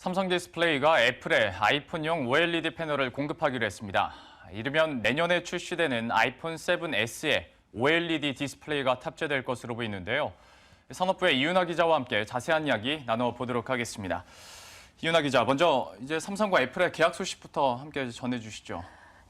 삼성디스플레이가 애플에 아이폰용 OLED 패널을 공급하기로 했습니다. 이르면 내년에 출시되는 아이폰 7S에 OLED 디스플레이가 탑재될 것으로 보이는데요. 산업부의 이윤아 기자와 함께 자세한 이야기 나눠보도록 하겠습니다. 이윤아 기자, 먼저 이제 삼성과 애플의 계약 소식부터 함께 전해주시죠.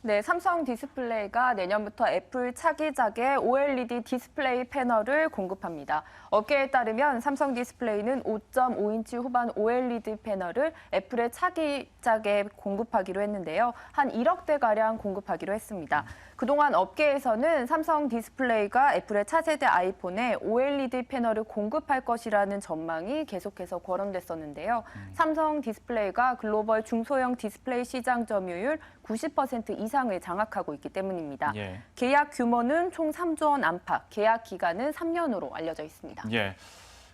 네, 삼성 디스플레이가 내년부터 애플 차기작의 OLED 디스플레이 패널을 공급합니다. 업계에 따르면 삼성 디스플레이는 5.5인치 후반 OLED 패널을 애플의 차기작에 공급하기로 했는데요. 한 1억 대가량 공급하기로 했습니다. 그동안 업계에서는 삼성 디스플레이가 애플의 차세대 아이폰에 OLED 패널을 공급할 것이라는 전망이 계속해서 거론됐었는데요. 삼성 디스플레이가 글로벌 중소형 디스플레이 시장 점유율 90% 이상을 장악하고 있기 때문입니다. 예. 계약 규모는 총 3조 원 안팎, 계약 기간은 3년으로 알려져 있습니다. 예.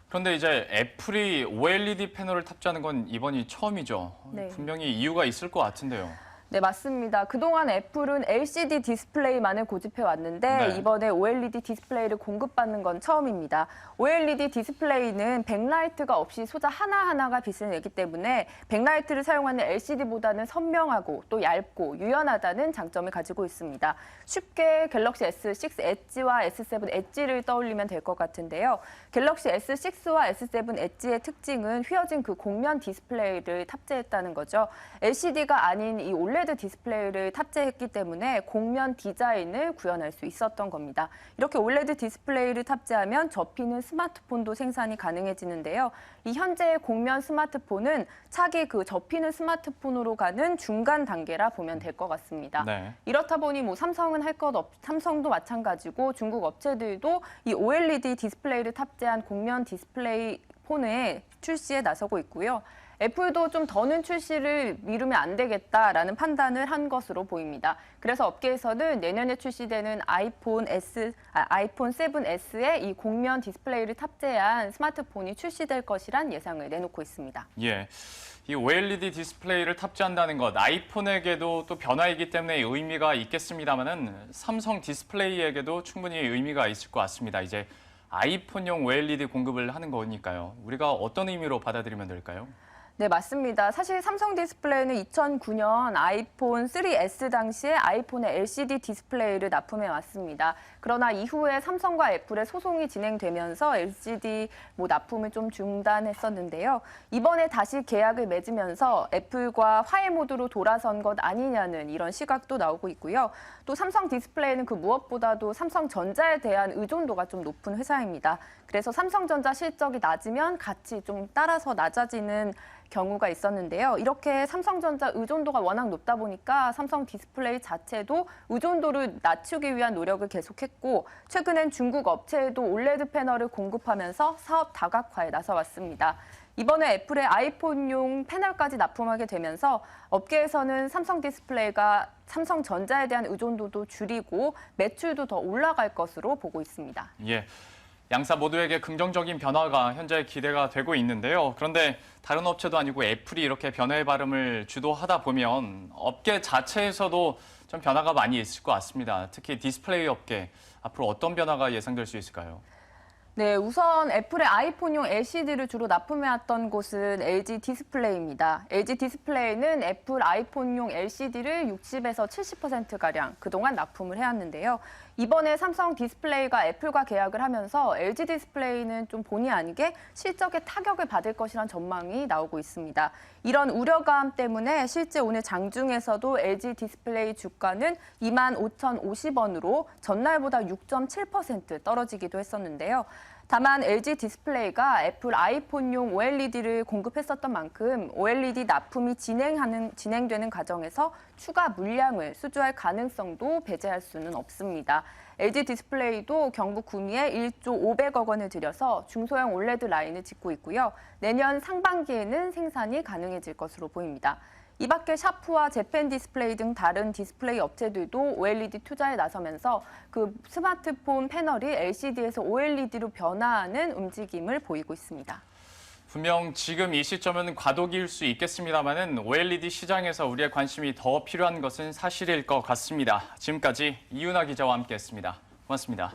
그런데 이제 애플이 OLED 패널을 탑재하는 건 이번이 처음이죠. 네. 분명히 이유가 있을 것 같은데요. 네, 맞습니다. 그동안 애플은 LCD 디스플레이만을 고집해 왔는데 네. 이번에 OLED 디스플레이를 공급받는 건 처음입니다. OLED 디스플레이는 백라이트가 없이 소자 하나하나가 빛을 내기 때문에 백라이트를 사용하는 LCD보다는 선명하고 또 얇고 유연하다는 장점을 가지고 있습니다. 쉽게 갤럭시 S6 엣지와 S7 엣지를 떠올리면 될 것 같은데요. 갤럭시 S6와 S7 엣지의 특징은 휘어진 그 곡면 디스플레이를 탑재했다는 거죠. LCD가 아닌 이 OLED 디스플레이를 탑재했기 때문에 곡면 디자인을 구현할 수 있었던 겁니다. 이렇게 OLED 디스플레이를 탑재하면 접히는 스마트폰도 생산이 가능해지는데요. 이 현재의 곡면 스마트폰은 차기 그 접히는 스마트폰으로 가는 중간 단계라 보면 될 것 같습니다. 네. 이렇다 보니 뭐 삼성은 할 것 없, 삼성도 마찬가지고 중국 업체들도 이 OLED 디스플레이를 탑재한 곡면 디스플레이 폰의 출시에 나서고 있고요. 애플도 좀 더는 출시를 미루면 안 되겠다라는 판단을 한 것으로 보입니다. 그래서 업계에서는 내년에 출시되는 아이폰 7S에 이 곡면 디스플레이를 탑재한 스마트폰이 출시될 것이란 예상을 내놓고 있습니다. 예. 이 OLED 디스플레이를 탑재한다는 것, 아이폰에게도 또 변화이기 때문에 의미가 있겠습니다만은 삼성 디스플레이에게도 충분히 의미가 있을 것 같습니다. 이제 아이폰용 OLED 공급을 하는 거니까요. 우리가 어떤 의미로 받아들이면 될까요? 네, 맞습니다. 사실 삼성 디스플레이는 2009년 아이폰 3S 당시에 아이폰의 LCD 디스플레이를 납품해 왔습니다. 그러나 이후에 삼성과 애플의 소송이 진행되면서 LCD 납품을 좀 중단했었는데요. 이번에 다시 계약을 맺으면서 애플과 화해 모드로 돌아선 것 아니냐는 이런 시각도 나오고 있고요. 또 삼성 디스플레이는 그 무엇보다도 삼성전자에 대한 의존도가 좀 높은 회사입니다. 그래서 삼성전자 실적이 낮으면 같이 좀 따라서 낮아지는 경우가 있었는데요. 이렇게 삼성전자 의존도가 워낙 높다 보니까 삼성 디스플레이 자체도 의존도를 낮추기 위한 노력을 계속했고 최근엔 중국 업체에도 OLED 패널을 공급하면서 사업 다각화에 나서왔습니다. 이번에 애플의 아이폰용 패널까지 납품하게 되면서 업계에서는 삼성 디스플레이가 삼성전자에 대한 의존도도 줄이고 매출도 더 올라갈 것으로 보고 있습니다. 예. 양사 모두에게 긍정적인 변화가 현재 기대가 되고 있는데요. 그런데 다른 업체도 아니고 애플이 이렇게 변화의 발음을 주도하다 보면 업계 자체에서도 좀 변화가 많이 있을 것 같습니다. 특히 디스플레이 업계, 앞으로 어떤 변화가 예상될 수 있을까요? 네, 우선 애플의 아이폰용 LCD를 주로 납품해왔던 곳은 LG 디스플레이입니다. LG 디스플레이는 애플 아이폰용 LCD를 60에서 70%가량 그동안 납품을 해왔는데요. 이번에 삼성 디스플레이가 애플과 계약을 하면서 LG 디스플레이는 좀 본의 아니게 실적에 타격을 받을 것이란 전망이 나오고 있습니다. 이런 우려감 때문에 실제 오늘 장중에서도 LG 디스플레이 주가는 25,050원으로 전날보다 6.7% 떨어지기도 했었는데요. 다만 LG 디스플레이가 애플 아이폰용 OLED를 공급했었던 만큼 OLED 납품이 진행되는 과정에서 추가 물량을 수주할 가능성도 배제할 수는 없습니다. LG 디스플레이도 경북 구미에 1조 500억 원을 들여서 중소형 OLED 라인을 짓고 있고요. 내년 상반기에는 생산이 가능해질 것으로 보입니다. 이 밖에 샤프와 재팬 디스플레이 등 다른 디스플레이 업체들도 OLED 투자에 나서면서 그 스마트폰 패널이 LCD에서 OLED로 변화하는 움직임을 보이고 있습니다. 분명 지금 이 시점은 과도기일 수 있겠습니다만은 OLED 시장에서 우리의 관심이 더 필요한 것은 사실일 것 같습니다. 지금까지 이윤아 기자와 함께했습니다. 고맙습니다.